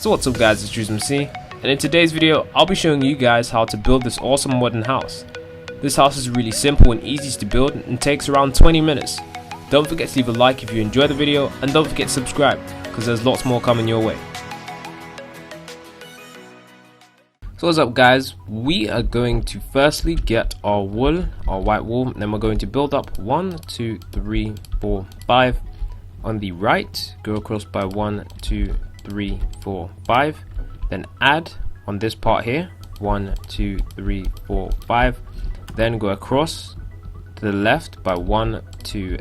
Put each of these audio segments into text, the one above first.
So what's up guys, it's Drewsmc, and in today's video I'll be showing you guys how to build this awesome wooden house. This house is really simple and easy to build and takes around 20 minutes. Don't forget to leave a like if you enjoy the video, and don't forget to subscribe because there's lots more coming your way. So what's up guys, we are going to firstly get our wool, our white wool, and then we're going to build up 1, 2, 3, 4, 5 on the right, go across by 1, 2, 3, 4, 5, then add on this part here 1, 2, 3, 4, 5, then go across to the left by 1, 2,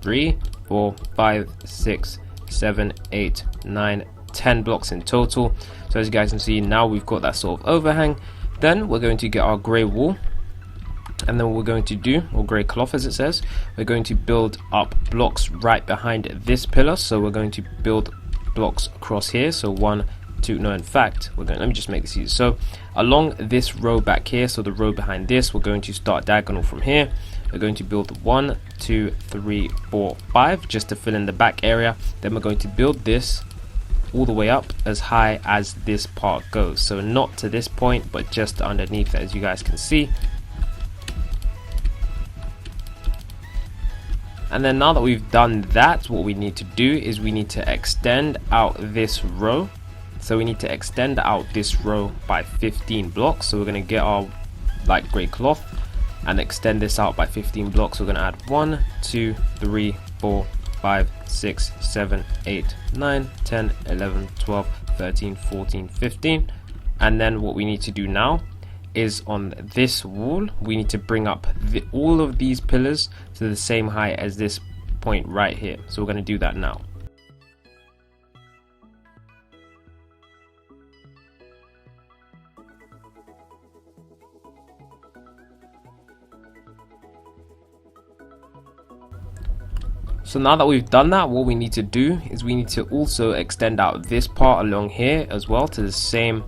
3, 4, 5, 6, 7, 8, 9, 10 blocks in total. So as you guys can see, now we've got that sort of overhang. Then we're going to get our grey wool, and then what we're going to do, or grey cloth as it says, we're going to build up blocks right behind this pillar. So we're going to build blocks across here, so 1, 2, no, in fact we're going, let me just make this easy. So along this row back here, so the row behind this, we're going to start diagonal from here. We're going to build 1, 2, 3, 4, 5 just to fill in the back area. Then we're going to build this all the way up as high as this part goes, so not to this point but just underneath it, as you guys can see. And then now that we've done that, what we need to do is we need to extend out this row. So we need to extend out this row by 15 blocks. So we're going to get our light grey cloth and extend this out by 15 blocks. We're going to add 1, 2, 3, 4, 5, 6, 7, 8, 9, 10, 11, 12, 13, 14, 15. And then what we need to do now is on this wall, we need to bring up all of these pillars to the same height as this point right here. So we're going to do that now. So now that we've done that, what we need to do is we need to also extend out this part along here as well to the same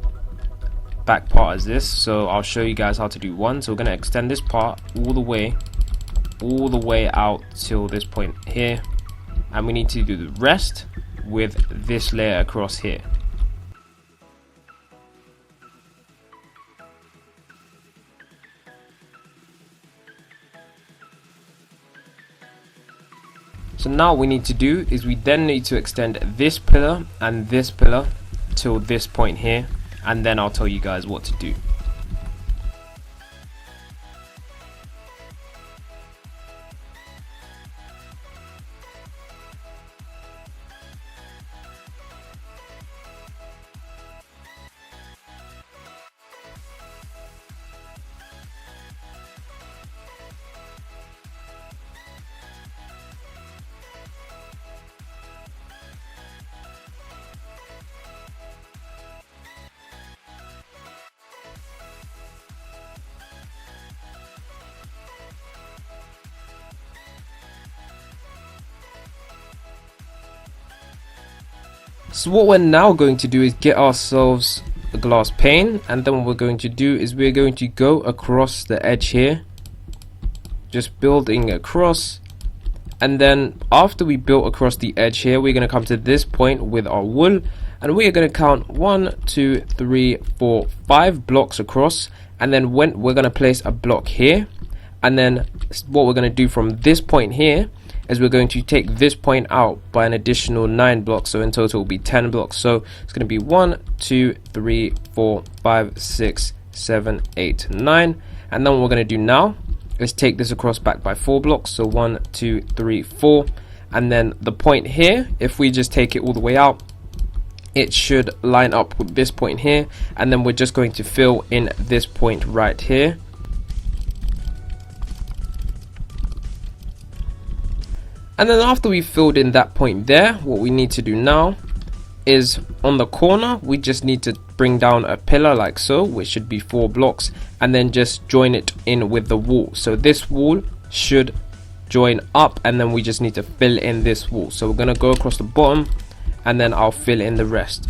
back part as this. So I'll show you guys how to do one. So we're going to extend this part all the way out till this point here, and we need to do the rest with this layer across here. So now what we need to do is we then need to extend this pillar and this pillar till this point here, and then I'll tell you guys what to do. So what we're now going to do is get ourselves a glass pane, and then what we're going to do is we're going to go across the edge here, just building across. And then after we built across the edge here, we're going to come to this point with our wool, and we are going to count 1, 2, 3, 4, 5 blocks across, and then we're going to place a block here. And then what we're going to do from this point here is we're going to take this point out by an additional 9 blocks, so in total it will be 10 blocks. So it's going to be 1, 2, 3, 4, 5, 6, 7, 8, 9. And then what we're going to do now is take this across back by 4 blocks, so 1, 2, 3, 4. And then the point here, if we just take it all the way out, it should line up with this point here, and then we're just going to fill in this point right here. And then after we've filled in that point there, what we need to do now is on the corner, we just need to bring down a pillar like so, which should be 4 blocks, and then just join it in with the wall. So this wall should join up, and then we just need to fill in this wall. So we're going to go across the bottom, and then I'll fill in the rest.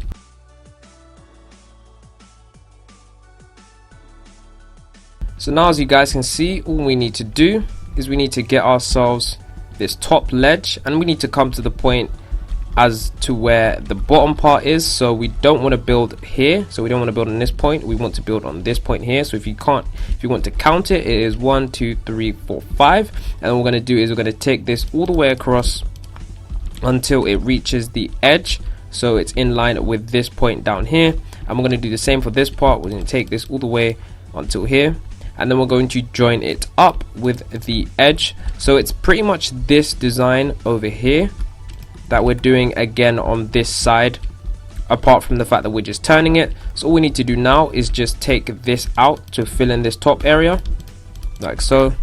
So now as you guys can see, all we need to do is we need to get ourselves this top ledge, and we need to come to the point as to where the bottom part is. So we don't want to build here, so we don't want to build on this point, we want to build on this point here. So if you want to count it, it is 1 2 3 4 5, and what we're going to do is we're going to take this all the way across until it reaches the edge, so it's in line with this point down here. And we're going to do the same for this part. We're going to take this all the way until here, and then we're going to join it up with the edge. So it's pretty much this design over here that we're doing again on this side, apart from the fact that we're just turning it. So all we need to do now is just take this out to fill in this top area, like so,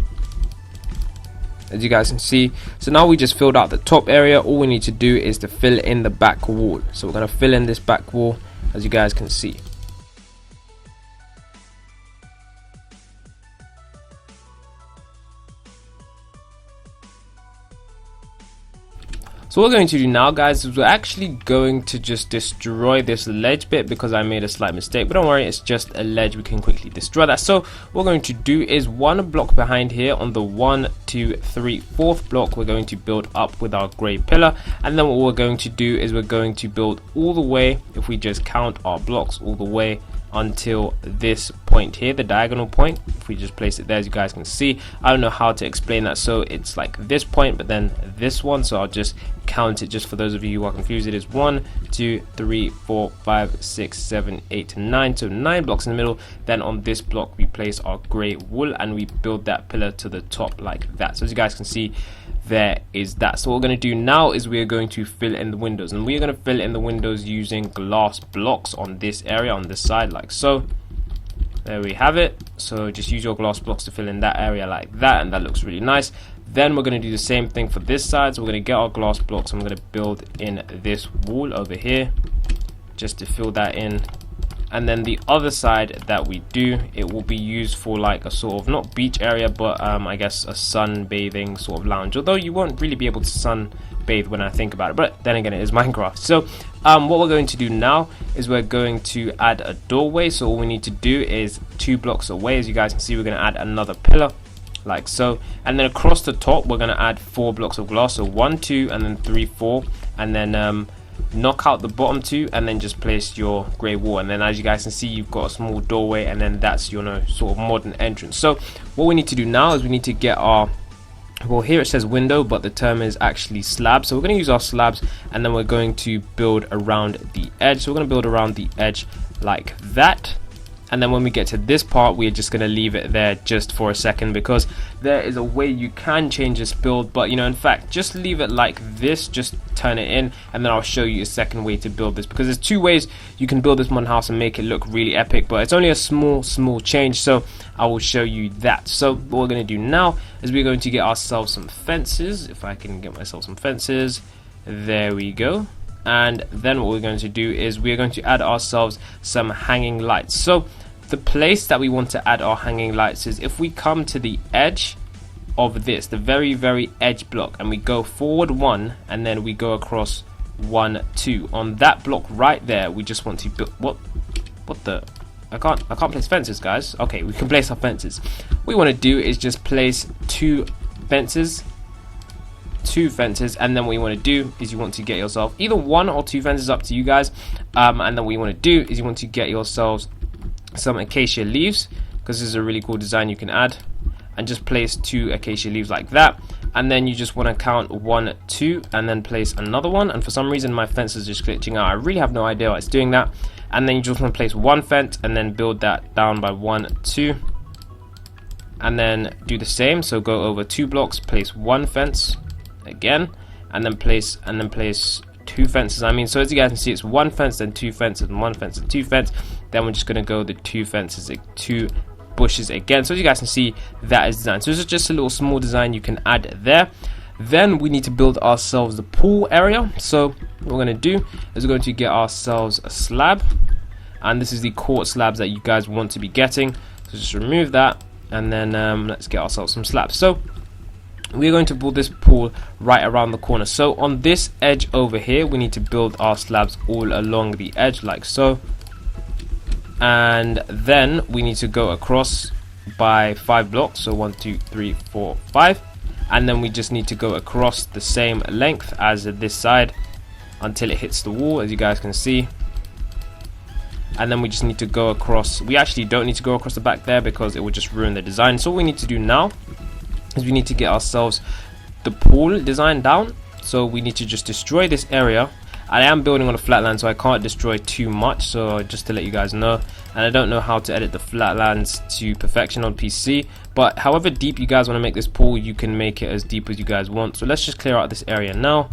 as you guys can see. So now we just filled out the top area. All we need to do is to fill in the back wall. So we're going to fill in this back wall, as you guys can see. So what we're going to do now, guys, is we're actually going to just destroy this ledge bit, because I made a slight mistake, but don't worry, it's just a ledge, we can quickly destroy that. So what we're going to do is one block behind here, on the 1 2 3 4th block, we're going to build up with our grey pillar. And then what we're going to do is we're going to build all the way, if we just count our blocks, all the way until this point here, the diagonal point. If we just place it there, as you guys can see, I don't know how to explain that. So it's like this point, but then this one. So I'll just count it just for those of you who are confused. It is 1 2 3 4 5 6 7 8 9, so 9 blocks in the middle. Then on this block we place our grey wool, and we build that pillar to the top like that. So as you guys can see, there is that. So what we're going to do now is we're going to fill in the windows, and we're going to fill in the windows using glass blocks on this area, on this side, like so. There we have it. So just use your glass blocks to fill in that area like that, and that looks really nice. Then we're going to do the same thing for this side. So we're going to get our glass blocks, and we're going to build in this wall over here just to fill that in. And then the other side that we do, it will be used for like a sort of, not beach area, but I guess a sunbathing sort of lounge, although you won't really be able to sunbathe when I think about it, but then again, it is Minecraft. So what we're going to do now is we're going to add a doorway. So all we need to do is 2 blocks away, as you guys can see, we're going to add another pillar like so, and then across the top we're going to add 4 blocks of glass. So 1 2 and then 3 4, and then knock out the bottom 2, and then just place your grey wall. And then as you guys can see, you've got a small doorway, and then that's your sort of modern entrance. So what we need to do now is we need to get our, well, here it says window, but the term is actually slab. So we're going to use our slabs, and then we're going to build around the edge. So we're going to build around the edge like that. And then when we get to this part, we're just going to leave it there just for a second, because there is a way you can change this build, but in fact, just leave it like this, just turn it in, and then I'll show you a second way to build this, because there's 2 ways you can build this modern house and make it look really epic, but it's only a small change, so I will show you that. So what we're going to do now is we're going to get ourselves some fences. If I can get myself some fences, there we go. And then what we're going to do is we're going to add ourselves some hanging lights. So the place that we want to add our hanging lights is if we come to the edge of this, the very edge block, and we go forward 1, and then we go across 1 2. On that block right there, we just want to build, what the, I can't place fences, guys. Okay, we can place our fences. What we want to do is just place 2 fences, and then what you want to do is you want to get yourself either 1 or 2 fences, up to you guys. And then what you want to do is you want to get yourselves some acacia leaves, because this is a really cool design you can add, and just place 2 acacia leaves like that. And then you just want to count 1 2, and then place another one. And for some reason my fence is just glitching out, I really have no idea why it's doing that. And then you just want to place 1 fence, and then build that down by 1 2, and then do the same. So go over 2 blocks, place 1 fence again, and then place 2 fences. So as you guys can see, it's 1 fence, then 2 fences, and 1 fence, and 2 fence. Then we're just going to go the 2 fences, 2 bushes again. So as you guys can see, that is designed. So this is just a little small design you can add there. Then we need to build ourselves the pool area. So what we're going to do is we're going to get ourselves a slab, and this is the quartz slabs that you guys want to be getting. So just remove that, and then let's get ourselves some slabs. So we're going to build this pool right around the corner. So on this edge over here, we need to build our slabs all along the edge like so, and then we need to go across by 5 blocks. So 1 2 3 4 5, and then we just need to go across the same length as this side until it hits the wall, as you guys can see. And then we just need to go across. We actually don't need to go across the back there because it would just ruin the design. So what we need to do now is we need to get ourselves the pool design down. So we need to just destroy this area. I am building on a flatland, so I can't destroy too much, so just to let you guys know. And I don't know how to edit the flatlands to perfection on PC, but however deep you guys want to make this pool, you can make it as deep as you guys want. So let's just clear out this area now.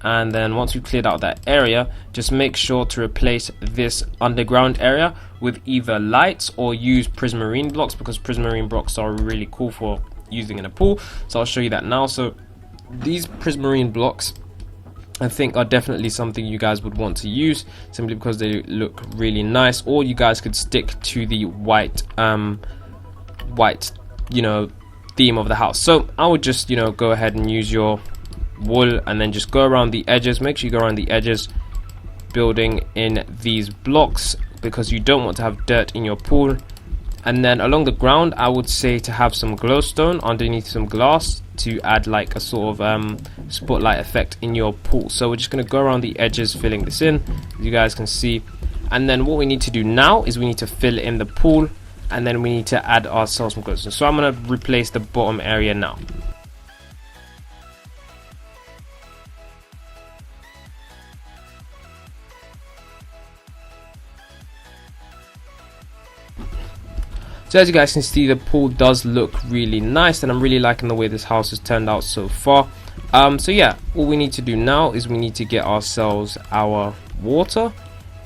And then once we've cleared out that area, just make sure to replace this underground area with either lights or use prismarine blocks, because prismarine blocks are really cool for using in a pool. So I'll show you that now. So these prismarine blocks, I think, are definitely something you guys would want to use, simply because they look really nice. Or you guys could stick to the white you know, theme of the house. So I would just, you know, go ahead and use your wool and then just go around the edges. Make sure you go around the edges, building in these blocks, because you don't want to have dirt in your pool. And then along the ground, I would say to have some glowstone underneath some glass to add like a sort of spotlight effect in your pool. So we're just going to go around the edges, filling this in, as you guys can see. And then what we need to do now is we need to fill in the pool, and then we need to add ourselves some glowstone. So I'm going to replace the bottom area now. So as you guys can see, the pool does look really nice, and I'm really liking the way this house has turned out so far. So yeah, all we need to do now is we need to get ourselves our water,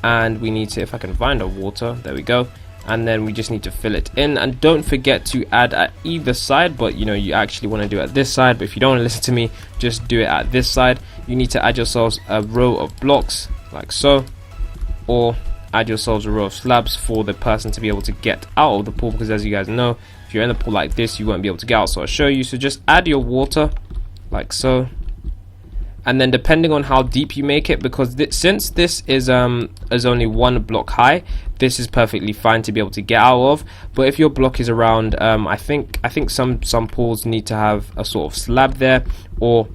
and we need to, if I can find our water, there we go. And then we just need to fill it in, and don't forget to add at either side, but you know, you actually want to do it at this side. But if you don't want to listen to me, just do it at this side. You need to add yourselves a row of blocks like so, or add yourselves a row of slabs for the person to be able to get out of the pool, because as you guys know, if you're in the pool like this, you won't be able to get out. So I'll show you. So just add your water like so, and then depending on how deep you make it, because since this is only one block high, this is perfectly fine to be able to get out of. But if your block is around I think some pools need to have a sort of slab there, or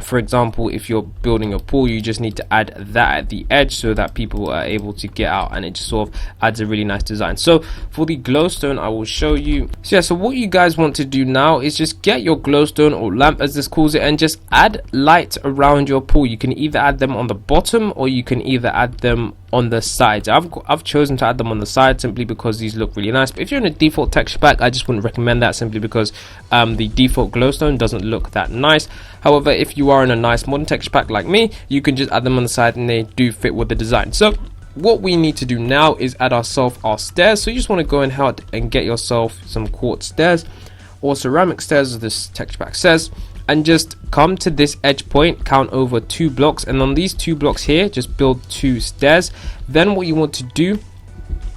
for example, if you're building a pool, you just need to add that at the edge so that people are able to get out, and it just sort of adds a really nice design. So for the glowstone, I will show you. So yeah, so what you guys want to do now is just get your glowstone, or lamp as this calls it, and just add light around your pool. You can either add them on the bottom, or you can either add them on the sides. I've chosen to add them on the side simply because these look really nice. But if you're in a default texture pack, I just wouldn't recommend that, simply because the default glowstone doesn't look that nice. However, if you are in a nice modern texture pack like me, you can just add them on the side, and they do fit with the design. So what we need to do now is add ourselves our stairs. So you just want to go ahead and get yourself some quartz stairs, or ceramic stairs as this texture pack says, and just come to this edge point, count over 2 blocks, and on these 2 blocks here, just build 2 stairs. Then what you want to do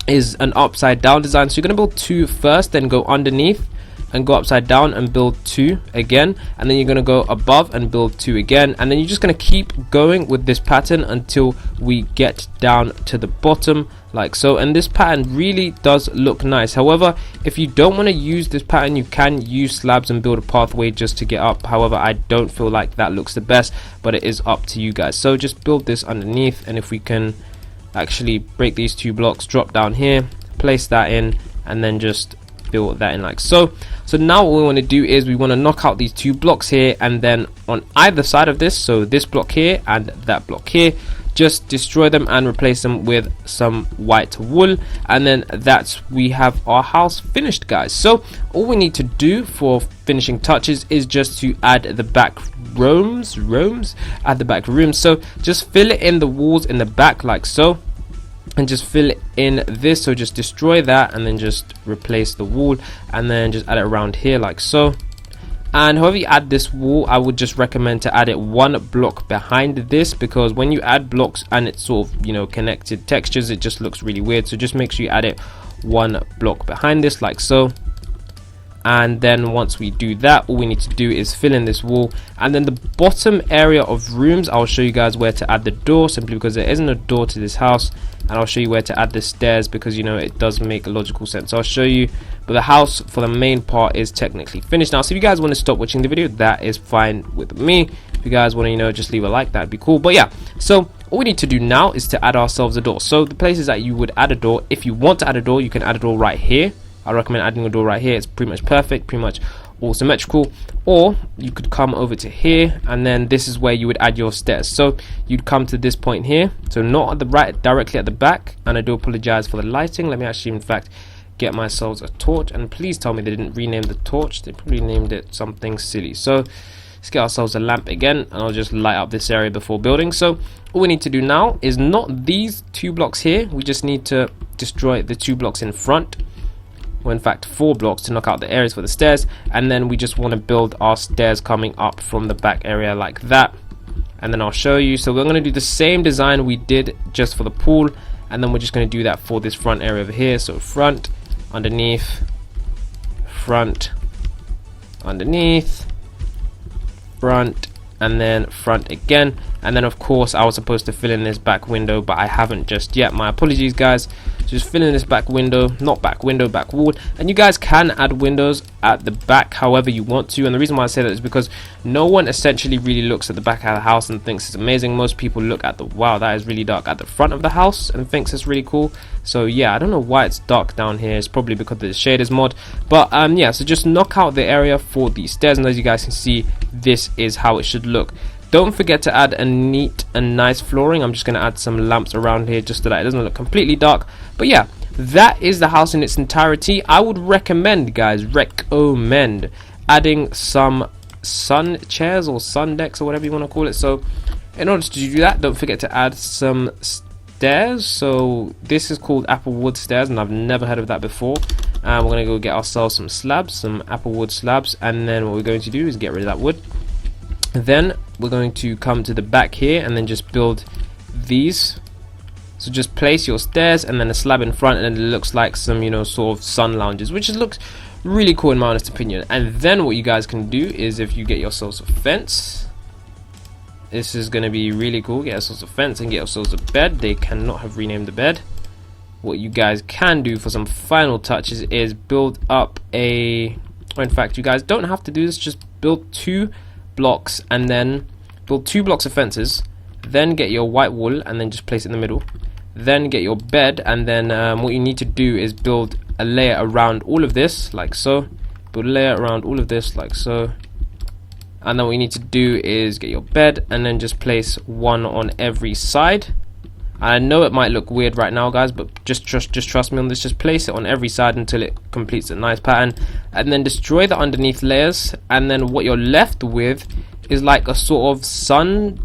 is an upside down design. So you're going to build 2 first, then go underneath and go upside down and build 2 again, and then you're going to go above and build 2 again, and then you're just going to keep going with this pattern until we get down to the bottom like so. And this pattern really does look nice. However, if you don't want to use this pattern, you can use slabs and build a pathway just to get up. However, I don't feel like that looks the best, but it is up to you guys. So just build this underneath, and if we can actually break these 2 blocks, drop down here, place that in, and then just build that in like so. So now what we want to do is we want to knock out these 2 blocks here, and then on either side of this, so this block here and that block here, just destroy them and replace them with some white wool, and then we have our house finished, guys. So all we need to do for finishing touches is just to add the back rooms, so just fill it in the walls in the back like so, and just fill in this. So just destroy that and then just replace the wall, and then just add it around here like so. And however you add this wall, I would just recommend to add it 1 block behind this, because when you add blocks and it's sort of, you know, connected textures, it just looks really weird. So just make sure you add it 1 block behind this like so. And then once we do that, all we need to do is fill in this wall, and then the bottom area of rooms, I'll show you guys where to add the door, simply because there isn't a door to this house, and I'll show you where to add the stairs, because you know it does make logical sense. So I'll show you, but the house for the main part is technically finished now. So if you guys want to stop watching the video, that is fine with me. If you guys want to, you know, just leave a like, that'd be cool. But yeah, so all we need to do now is to add ourselves a door. So the places that you would add a door, if you want to add a door, you can add a door right here. I recommend adding a door right here. It's pretty much perfect, pretty much all symmetrical. Or you could come over to here, and then this is where you would add your stairs. So you'd come to this point here, so not at the right, directly at the back. And I do apologize for the lighting. Let me actually in fact get myself a torch, and please tell me they didn't rename the torch. They probably named it something silly. So let's get ourselves a lamp again, and I'll just light up this area before building. So all we need to do now is not these 2 blocks here, we just need to destroy the 2 blocks in front, or in fact 4 blocks, to knock out the areas for the stairs. And then we just want to build our stairs coming up from the back area like that, and then I'll show you. So we're going to do the same design we did just for the pool, and then we're just going to do that for this front area over here. So front, underneath, front, underneath, front, and then front again. And then of course I was supposed to fill in this back window, but I haven't just yet. My apologies guys. Just fill in this back window, not back window, back wall. And you guys can add windows at the back however you want to, and the reason why I say that is because no one essentially really looks at the back of the house and thinks it's amazing. Most people look at the, wow, that is really dark, at the front of the house and thinks it's really cool. So yeah, I don't know why it's dark down here. It's probably because of the shaders mod. But yeah, so just knock out the area for the stairs, and as you guys can see, this is how it should look. Don't forget to add a neat and nice flooring. I'm just going to add some lamps around here just so that it doesn't look completely dark. But yeah, that is the house in its entirety. I would recommend, guys, recommend adding some sun chairs or sun decks or whatever you want to call it. So in order to do that, don't forget to add some stairs. So this is called applewood stairs, and I've never heard of that before. And we're going to go get ourselves some slabs, some applewood slabs, and then what we're going to do is get rid of that wood. Then we're going to come to the back here and then just build these. So just place your stairs and then a slab in front, and it looks like some, you know, sort of sun lounges, which looks really cool in my honest opinion. And then what you guys can do is, if you get yourselves a fence, this is going to be really cool. Get yourselves a fence and get yourselves a bed. They cannot have renamed the bed. What you guys can do for some final touches is build up a, or in fact you guys don't have to do this, just build 2 blocks and then build 2 blocks of fences, then get your white wool and then just place it in the middle, then get your bed, and then what you need to do is build a layer around all of this like so, build a layer around all of this like so, and then what you need to do is get your bed and then just place 1 on every side. I know it might look weird right now guys, but just trust me on this. Just place it on every side until it completes a nice pattern, and then destroy the underneath layers, and then what you're left with is like a sort of sun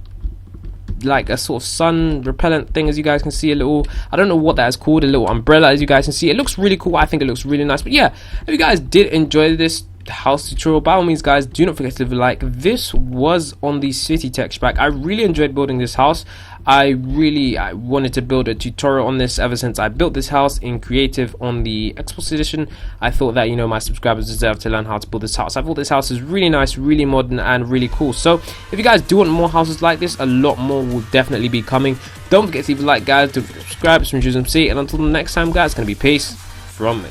repellent thing. As you guys can see, a little, I don't know what that is called, a little umbrella. As you guys can see, it looks really cool. I think it looks really nice. But yeah, if you guys did enjoy this house tutorial, by all means guys, do not forget to leave a like. This was on the city texture pack. I really enjoyed building this house. I wanted to build a tutorial on this ever since I built this house in creative on the Xbox edition. I thought that, you know, my subscribers deserve to learn how to build this house. I thought this house is really nice, really modern, and really cool. So if you guys do want more houses like this, a lot more will definitely be coming. Don't forget to leave a like guys, don't forget to subscribe. It's from Drewsmc, and until the next time guys, it's gonna be peace from me.